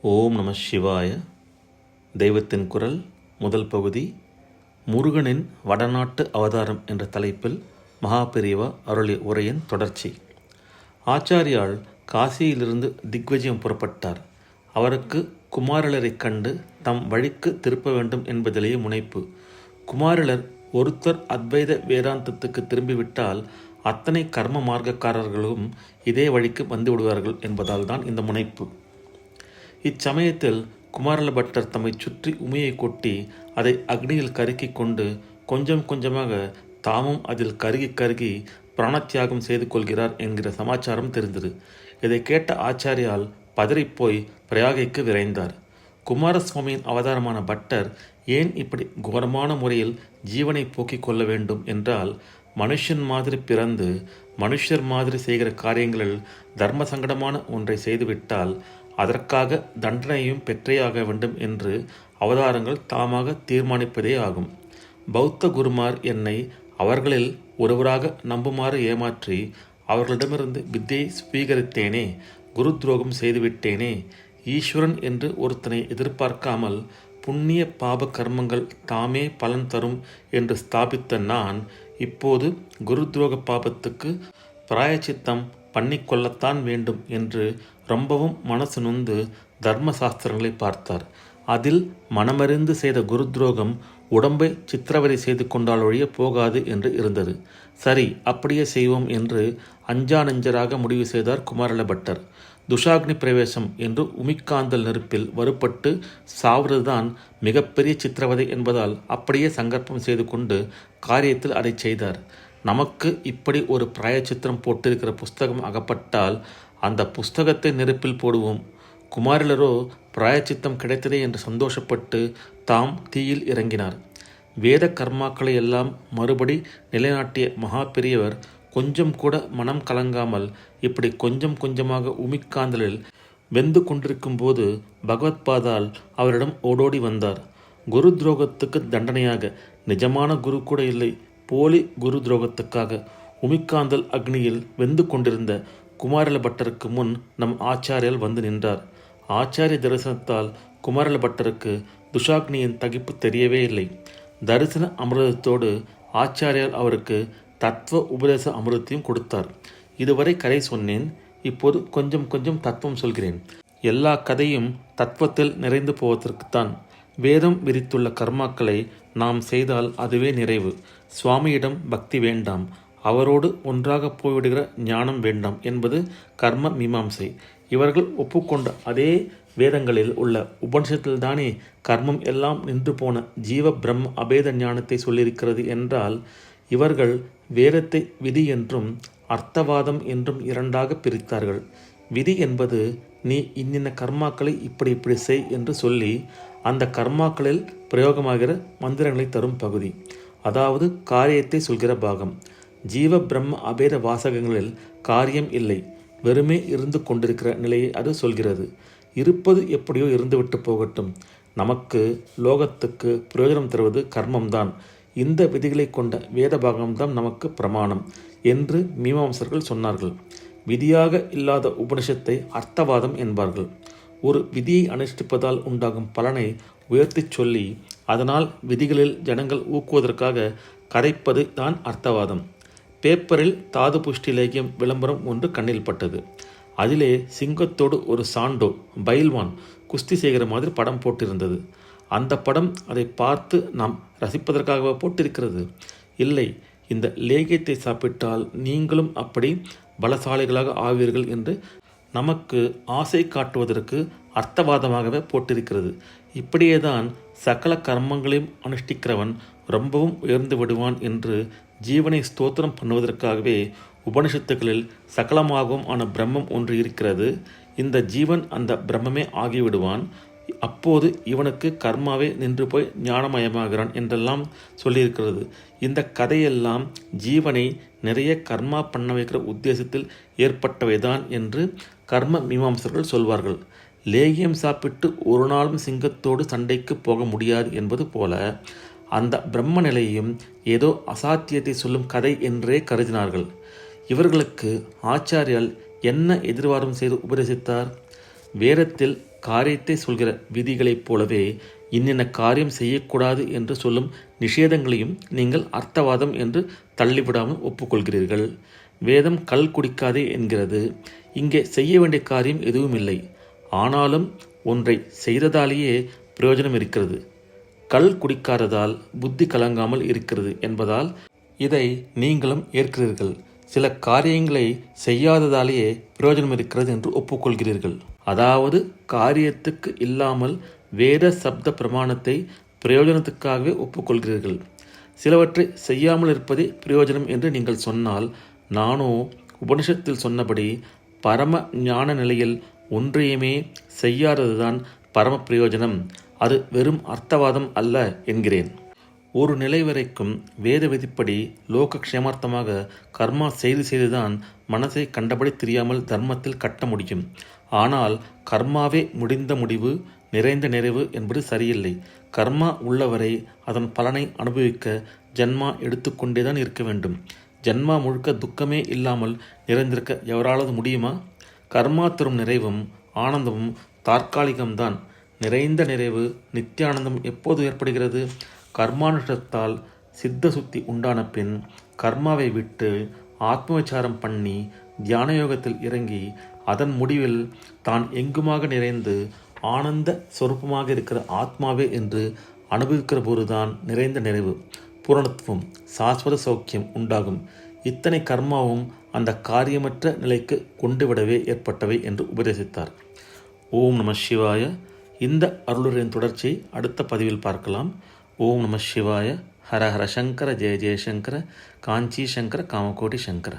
ஓம் நம சிவாய. தெய்வத்தின் குரல் முதல் பகுதி, முருகனின் வடநாட்டு அவதாரம் என்ற தலைப்பில் மகாபெரிவா அருளிய உரையின் தொடர்ச்சி. ஆச்சாரியால் காசியிலிருந்து திக்விஜயம் புறப்பட்டார். அவருக்கு குமாரலரைக் கண்டு தம் வழிக்கு திருப்ப வேண்டும் என்பதிலேயே முனைப்பு. குமாரலர் ஒருத்தர் அத்வைத வேதாந்தத்துக்கு திரும்பிவிட்டால் அத்தனை கர்ம மார்க்கக்காரர்களும் இதே வழிக்கு வந்து விடுவார்கள் என்பதால் தான் இந்த முனைப்பு. இச்சமயத்தில் குமாரல பட்டர் தம்மை சுற்றி உமையை கொட்டி அதை அக்னியில் கருக்கிக் கொண்டு கொஞ்சம் கொஞ்சமாக தாமும் அதில் கருகி கருகி பிராணத்தியாகம் செய்து கொள்கிறார் என்கிற சமாச்சாரம் தெரிந்தது. இதை கேட்ட ஆச்சாரியால் பதறிப்போய் பிரயாகைக்கு விரைந்தார். குமாரசுவாமியின் அவதாரமான பட்டர் ஏன் இப்படி கோரமான முறையில் ஜீவனை போக்கிக் கொள்ள வேண்டும் என்றால், மனுஷன் மாதிரி பிறந்து மனுஷர் மாதிரி செய்கிற காரியங்களில் தர்ம சங்கடமான ஒன்றை செய்துவிட்டால் அதற்காக தண்டனையும் பெற்றேயாக வேண்டும் என்று அவதாரங்கள் தாமாக தீர்மானிப்பதே ஆகும். பௌத்த குருமார் என்னை அவர்களில் ஒருவராக நம்புமாறு ஏமாற்றி அவர்களிடமிருந்து வித்தையை ஸ்வீகரித்தேனே, குரு துரோகம் செய்துவிட்டேனே, ஈஸ்வரன் என்று ஒருத்தனை எதிர்பார்க்காமல் புண்ணிய பாப கர்மங்கள் தாமே பலன் தரும் என்று ஸ்தாபித்த நான் இப்போது குரு துரோக பாபத்துக்கு பிராயச்சித்தம் பண்ணிக்கொள்ளத்தான் வேண்டும் என்று ரொம்பவும் மனசு நொந்து தர்ம சாஸ்திரங்களை பார்த்தார். அதில் மனமறிந்து செய்த குரு துரோகம் உடம்பை சித்திரவதை செய்து கொண்டால் ஒழிய போகாது என்று இருந்தது. சரி, அப்படியே செய்வோம் என்று அஞ்சா நெஞ்சராக முடிவு செய்தார் குமாரல பட்டர். துஷாக்னி பிரவேசம் என்று உமிக்காந்தல் நெருப்பில் வறுபட்டு சாவதுதான் மிகப்பெரிய சித்திரவதை என்பதால் அப்படியே சங்கல்பம் செய்து கொண்டு காரியத்தில் அதை செய்தார். நமக்கு இப்படி ஒரு பிராயச்சித்திரம் போட்டிருக்கிற புஸ்தகம் அகப்பட்டால் அந்த புஸ்தகத்தை நெருப்பில் போடுவோம். குமாரிலரோ பிராயச்சித்தம் கிடைத்ததே என்று சந்தோஷப்பட்டு தாம் தீயில் இறங்கினார். வேத கர்மாக்களை எல்லாம் மறுபடி நிலைநாட்டிய மகா பெரியவர் கொஞ்சம் கூட மனம் கலங்காமல் இப்படி கொஞ்சம் கொஞ்சமாக உமிக்காந்தலில் வெந்து கொண்டிருக்கும் போது பகவத்பாதால் அவரிடம் ஓடோடி வந்தார். குரு துரோகத்துக்கு தண்டனையாக நிஜமான குரு கூட இல்லை, போலி குரு துரோகத்துக்காக உமிக்காந்தல் அக்னியில் வெந்து கொண்டிருந்த குமாரல பட்டருக்கு முன் நம் ஆச்சாரியால் வந்து நின்றார். ஆச்சாரிய தரிசனத்தால் குமாரல பட்டருக்கு துஷாக்னியின் தகிப்பு தெரியவே இல்லை. தரிசன அமிர்தத்தோடு ஆச்சாரியால் அவருக்கு தத்துவ உபதேச அமிர்தத்தையும் கொடுத்தார். இதுவரை கதை சொன்னேன், இப்போது கொஞ்சம் கொஞ்சம் தத்துவம் சொல்கிறேன். எல்லா கதையும் தத்துவத்தில் நிறைந்து போவதற்குத்தான். வேதம் விரித்துள்ள கர்மாக்களை நாம் செய்தால் அதுவே நிறைவு. சுவாமியிடம் பக்தி வேண்டாம், அவரோடு ஒன்றாக போய்விடுகிற ஞானம் வேண்டாம் என்பது கர்ம மீமாம்சை. இவர்கள் ஒப்புக்கொண்ட அதே வேதங்களில் உள்ள உபனிஷத்தில்தானே கர்மம் எல்லாம் நின்று போன ஜீவ பிரம்ம அபேத ஞானத்தை சொல்லியிருக்கிறது என்றால், இவர்கள் வேதத்தை விதி என்றும் அர்த்தவாதம் என்றும் இரண்டாக பிரித்தார்கள். விதி என்பது நீ இன்னின்ன கர்மாக்களை இப்படி இப்படி செய் என்று சொல்லி அந்த கர்மாக்களில் பிரயோகமாகிற மந்திரங்களை தரும் பகுதி, அதாவது காரியத்தை சொல்கிற பாகம். ஜீவ பிரம்ம அபேத வாசகங்களில் காரியம் இல்லை, வெறுமே இருந்து கொண்டிருக்கிற நிலையை அது சொல்கிறது. இருப்பது எப்படியோ இருந்துவிட்டு போகட்டும், நமக்கு லோகத்துக்கு பிரயோஜனம் தருவது கர்மம்தான், இந்த விதிகளை கொண்ட வேத பாகம்தான் நமக்கு பிரமாணம் என்று மீமாம்சர்கள் சொன்னார்கள். விதியாக இல்லாத உபனிஷத்தை அர்த்தவாதம் என்பார்கள். ஒரு விதியை அனுஷ்டிப்பதால் உண்டாகும் பலனை உயர்த்தி சொல்லி அதனால் விதிகளில் ஜனங்கள் ஊக்குவதற்காக கதைப்பது தான் அர்த்தவாதம். பேப்பரில் தாது புஷ்டி லேகியம் விளம்பரம் ஒன்று கண்ணில் பட்டது. அதிலே சிங்கத்தோடு ஒரு சாண்டோ பைல்வான் குஸ்தி செய்கிற மாதிரி படம் போட்டிருந்தது. அந்த படம் அதை பார்த்து நாம் ரசிப்பதற்காகவா போட்டிருக்கிறது? இல்லை, இந்த லேகியத்தை சாப்பிட்டால் நீங்களும் அப்படி பலசாலிகளாக ஆவீர்கள் என்று நமக்கு ஆசை காட்டுவதற்கு அர்த்தவாதமாகவே போட்டிருக்கிறது. இப்படியேதான் சகல கர்மங்களையும் அனுஷ்டிக்கிறவன் ரொம்பவும் உயர்ந்து விடுவான் என்று ஜீவனை ஸ்தோத்திரம் பண்ணுவதற்காகவே உபனிஷத்துக்களில் சகலமாகவும் ஆன பிரம்மம் ஒன்று இருக்கிறது. இந்த ஜீவன் அந்த பிரம்மமே ஆகிவிடுவான். அப்போது இவனுக்கு கர்மாவே நின்று போய் ஞானமயமாகிறான் என்றெல்லாம் சொல்லியிருக்கிறது. இந்த கதையெல்லாம் ஜீவனை நிறைய கர்மா பண்ண வைக்கிற உத்தேசத்தில் ஏற்பட்டவைதான் என்று கர்ம மீமாம்சர்கள் சொல்வார்கள். லேகியம் சாப்பிட்டு ஒரு நாளும் சிங்கத்தோடு சண்டைக்கு போக முடியாது என்பது போல அந்த பிரம்ம நிலையையும் ஏதோ அசாத்தியத்தை சொல்லும் கதை என்றே கருதினார்கள். இவர்களுக்கு ஆச்சாரியால் என்ன எதிர்வாதம் செய்து உபதேசித்தார்? வேதத்தில் காரியத்தை சொல்கிற விதிகளைப் போலவே இன்னென்ன காரியம் செய்யக்கூடாது என்று சொல்லும் நிஷேதங்களையும் நீங்கள் அர்த்தவாதம் என்று தள்ளிவிடாமல் ஒப்புக்கொள்கிறீர்கள். வேதம் கல் குடிக்காதே என்கிறது. இங்கே செய்ய வேண்டிய காரியம் எதுவும் இல்லை. ஆனாலும் ஒன்றை செய்ததாலேயே பிரயோஜனம் இருக்கிறது. கல் குடிக்காததால் புத்தி கலங்காமல் இருக்கிறது என்பதால் இதை நீங்களும் ஏற்கிறீர்கள். சில காரியங்களை செய்யாததாலேயே பிரயோஜனம் இருக்கிறது என்று ஒப்புக்கொள்கிறீர்கள். அதாவது காரியத்துக்கு இல்லாமல் வேத சப்த பிரமாணத்தை பிரயோஜனத்துக்காகவே ஒப்புக்கொள்கிறீர்கள். சிலவற்றை செய்யாமல் இருப்பதே பிரயோஜனம் என்று நீங்கள் சொன்னால், நானோ உபனிஷத்தில் சொன்னபடி பரம ஞான நிலையில் ஒன்றையுமே செய்யாததுதான் பரம பிரயோஜனம், அது வெறும் அர்த்தவாதம் அல்ல என்கிறேன். ஒரு நிலை வரைக்கும் வேத விதிப்படி லோக க்ஷேமார்த்தமாக கர்மா செய்துதான் மனசை கண்டபடி தெரியாமல் தர்மத்தில் கட்ட முடியும். ஆனால் கர்மாவே முடிந்த முடிவு, நிறைந்த நிறைவு என்பது சரியில்லை. கர்மா உள்ளவரை அதன் பலனை அனுபவிக்க ஜன்மா எடுத்துக்கொண்டேதான் இருக்க வேண்டும். ஜன்மா முழுக்க துக்கமே இல்லாமல் நிறைந்திருக்க எவராலும் முடியுமா? கர்மா தரும் நிறைவும் ஆனந்தமும் தற்காலிகம்தான். நிறைந்த நிறைவு நித்தியானந்தம் எப்போது ஏற்படுகிறது? கர்மானுஷ்டத்தால் சித்த சுத்தி உண்டான பின் கர்மாவை விட்டு ஆத்ம விசாரம் பண்ணி தியான யோகத்தில் இறங்கி அதன் முடிவில் தான் எங்குமாக நிறைந்து ஆனந்த சொரூபமாக இருக்கிற ஆத்மாவே என்று அனுபவிக்கிற போதுதான் நிறைந்த நிறைவு, பூரணத்துவம், சாஸ்வத சௌக்கியம் உண்டாகும். இத்தனை கர்மாவும் அந்த காரியமற்ற நிலைக்கு கொண்டு விடவே ஏற்பட்டவை என்று உபதேசித்தார். ஓம் நம சிவாய. இந்த அருளுரையின் தொடர்ச்சியை அடுத்த பதிவில் பார்க்கலாம். ஓம் நம சிவாய. ஹர ஹர சங்கர ஜெய ஜெயசங்கர. காஞ்சி சங்கர காமகோடி சங்கர.